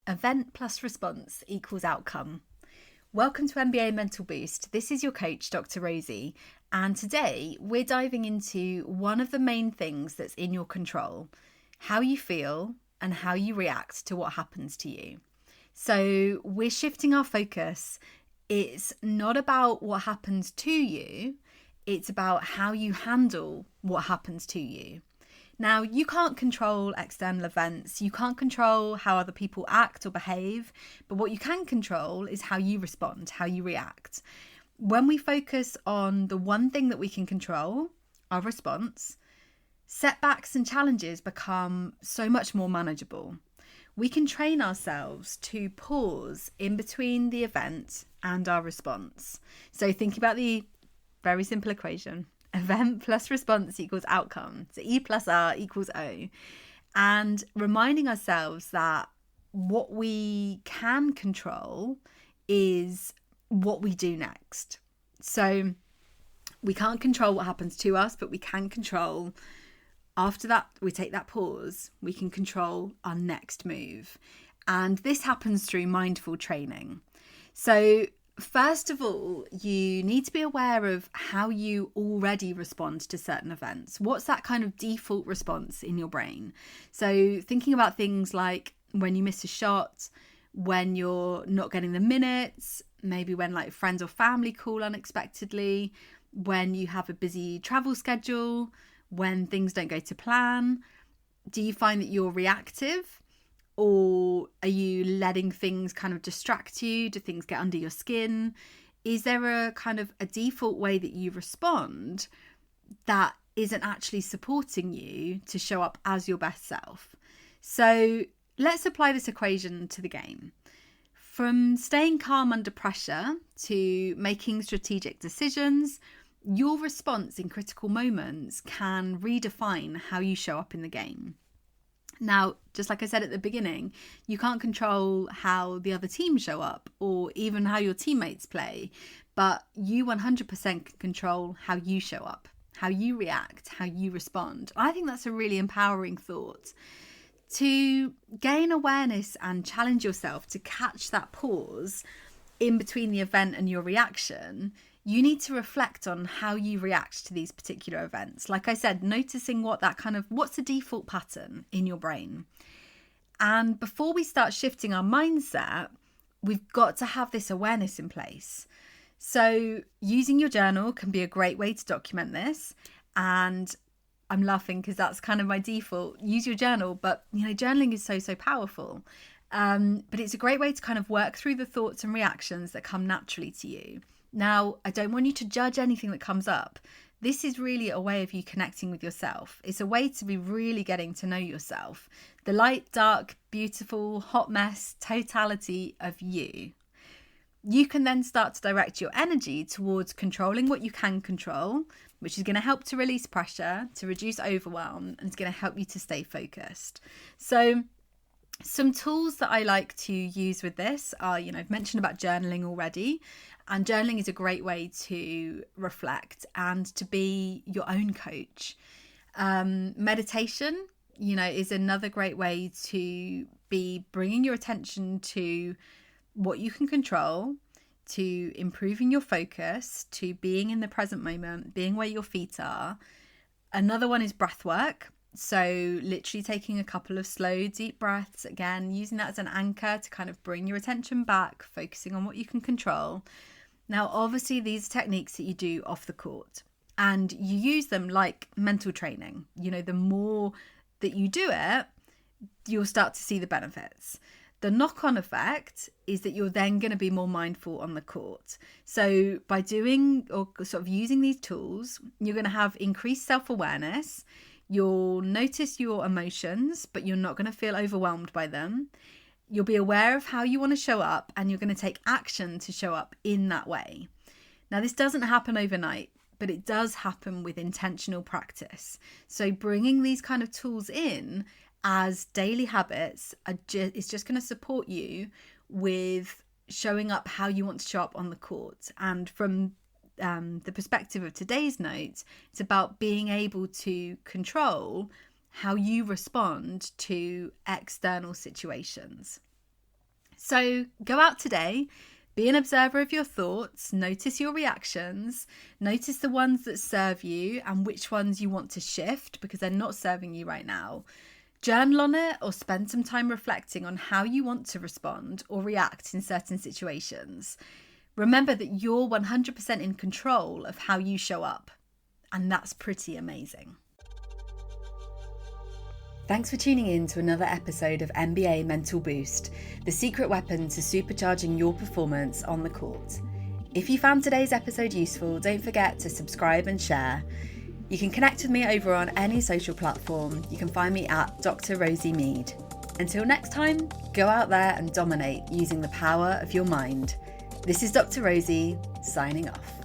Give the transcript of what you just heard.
Event plus response equals outcome. Welcome to MBA Mental Boost. This is your coach, Dr Rosie, and today we're diving into one of the main things that's in your control: how you feel and how you react to what happens to you. So we're shifting our focus. It's not about what happens to you, it's about how you handle what happens to you. Now, you can't control external events, you can't control how other people act or behave, but what you can control is how you respond, how you react. When we focus on the one thing that we can control, our response, setbacks and challenges become so much more manageable. We can train ourselves to pause in between the event and our response. So think about the very simple equation. Event plus response equals outcome. So E plus R equals O. And reminding ourselves that what we can control is what we do next. So we can't control what happens to us, but we can control, after that, we take that pause, we can control our next move. And this happens through mindful training. So first of all, you need to be aware of how you already respond to certain events. What's that kind of default response in your brain? So thinking about things like when you miss a shot, when you're not getting the minutes, maybe when like friends or family call unexpectedly, when you have a busy travel schedule, when things don't go to plan. Do you find that you're reactive? Or are you letting things kind of distract you? Do things get under your skin? Is there a kind of a default way that you respond that isn't actually supporting you to show up as your best self? So let's apply this equation to the game. From staying calm under pressure to making strategic decisions, your response in critical moments can redefine how you show up in the game. Now, just like I said at the beginning, you can't control how the other team show up or even how your teammates play, but you 100% can control how you show up, how you react, how you respond. I think that's a really empowering thought. To gain awareness and challenge yourself to catch that pause in between the event and your reaction, you need to reflect on how you react to these particular events. Like I said, noticing what's the default pattern in your brain. And before we start shifting our mindset, we've got to have this awareness in place. So using your journal can be a great way to document this. And I'm laughing because that's kind of my default. Use your journal, but journaling is so powerful. But it's a great way to kind of work through the thoughts and reactions that come naturally to you. Now, I don't want you to judge anything that comes up. This is really a way of you connecting with yourself. It's a way to be really getting to know yourself. The light, dark, beautiful, hot mess, totality of you. You can then start to direct your energy towards controlling what you can control, which is going to help to release pressure, to reduce overwhelm, and it's going to help you to stay focused. So some tools that I like to use with this are, I've mentioned about journaling already, and journaling is a great way to reflect and to be your own coach. Meditation, is another great way to be bringing your attention to what you can control, to improving your focus, to being in the present moment, being where your feet are. Another one is breath work. So literally taking a couple of slow, deep breaths, again, using that as an anchor to kind of bring your attention back, focusing on what you can control. Now, obviously, these are techniques that you do off the court and you use them like mental training. The more that you do it, you'll start to see the benefits. The knock-on effect is that you're then going to be more mindful on the court. So by doing or sort of using these tools, you're going to have increased self-awareness. You'll notice your emotions, but you're not going to feel overwhelmed by them. You'll be aware of how you want to show up, and you're going to take action to show up in that way. Now, this doesn't happen overnight, but it does happen with intentional practice. So bringing these kind of tools in as daily habits is just going to support you with showing up how you want to show up on the court. And from the perspective of today's note, it's about being able to control how you respond to external situations. So go out today, be an observer of your thoughts, notice your reactions, notice the ones that serve you and which ones you want to shift because they're not serving you right now. Journal on it or spend some time reflecting on how you want to respond or react in certain situations. Remember that you're 100% in control of how you show up, and that's pretty amazing. Thanks for tuning in to another episode of MBA Mental Boost, the secret weapon to supercharging your performance on the court. If you found today's episode useful, don't forget to subscribe and share. You can connect with me over on any social platform. You can find me at Dr Rosie Mead. Until next time, go out there and dominate using the power of your mind. This is Dr Rosie, signing off.